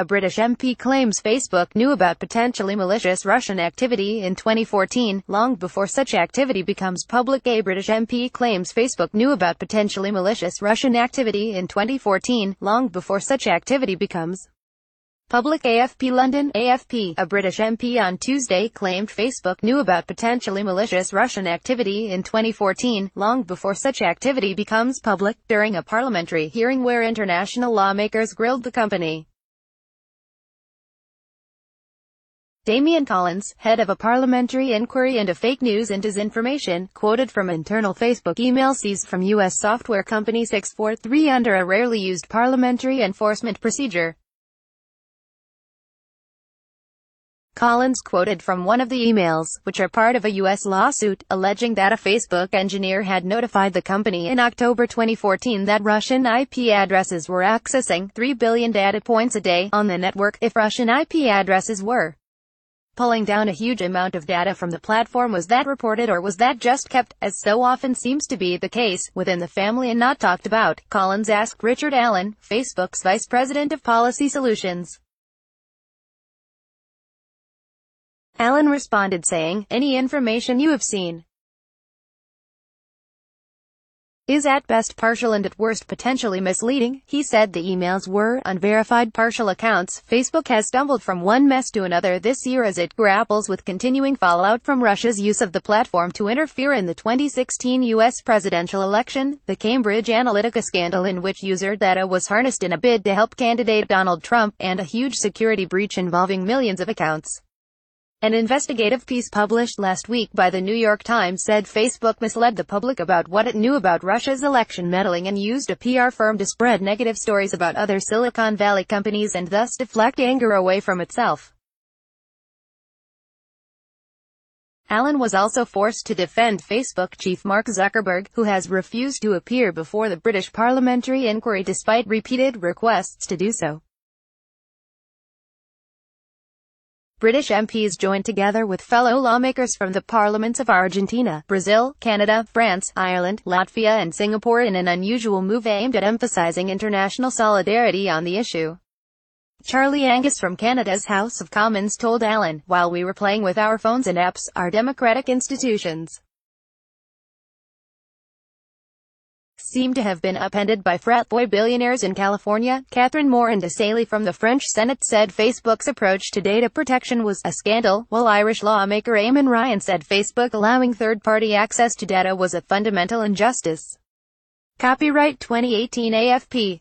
A British MP claims Facebook knew about potentially malicious Russian activity in 2014, long before such activity becomes public. A British MP claims Facebook knew about potentially malicious Russian activity in 2014, long before such activity becomes public. AFP London. AFP. A British MP on Tuesday claimed Facebook knew about potentially malicious Russian activity in 2014, long before such activity becomes public, during a parliamentary hearing where international lawmakers grilled the company. Damian Collins, head of a parliamentary inquiry into fake news and disinformation, quoted from internal Facebook email seized from U.S. software company 643 under a rarely used parliamentary enforcement procedure. Collins quoted from one of the emails, which are part of a U.S. lawsuit, alleging that a Facebook engineer had notified the company in October 2014 that Russian IP addresses were accessing 3 billion data points a day on the network. If Russian IP addresses were pulling down a huge amount of data from the platform, was that reported, or was that just kept, as so often seems to be the case, within the family and not talked about? Collins asked Richard Allen, Facebook's vice president of policy solutions. Allen responded saying, "Any information you have seen is at best partial and at worst potentially misleading." He said the emails were unverified partial accounts. Facebook has stumbled from one mess to another this year as it grapples with continuing fallout from Russia's use of the platform to interfere in the 2016 U.S. presidential election, the Cambridge Analytica scandal in which user data was harnessed in a bid to help candidate Donald Trump, and a huge security breach involving millions of accounts. An investigative piece published last week by The New York Times said Facebook misled the public about what it knew about Russia's election meddling and used a PR firm to spread negative stories about other Silicon Valley companies and thus deflect anger away from itself. Allen was also forced to defend Facebook chief Mark Zuckerberg, who has refused to appear before the British parliamentary inquiry despite repeated requests to do so. British MPs joined together with fellow lawmakers from the parliaments of Argentina, Brazil, Canada, France, Ireland, Latvia and Singapore in an unusual move aimed at emphasizing international solidarity on the issue. Charlie Angus from Canada's House of Commons told Allen, "While we were playing with our phones and apps, our democratic institutions seem to have been upended by frat boy billionaires in California." Catherine Morin-Desailly from the French Senate said Facebook's approach to data protection was a scandal, while Irish lawmaker Eamon Ryan said Facebook allowing third-party access to data was a fundamental injustice. Copyright 2018 AFP.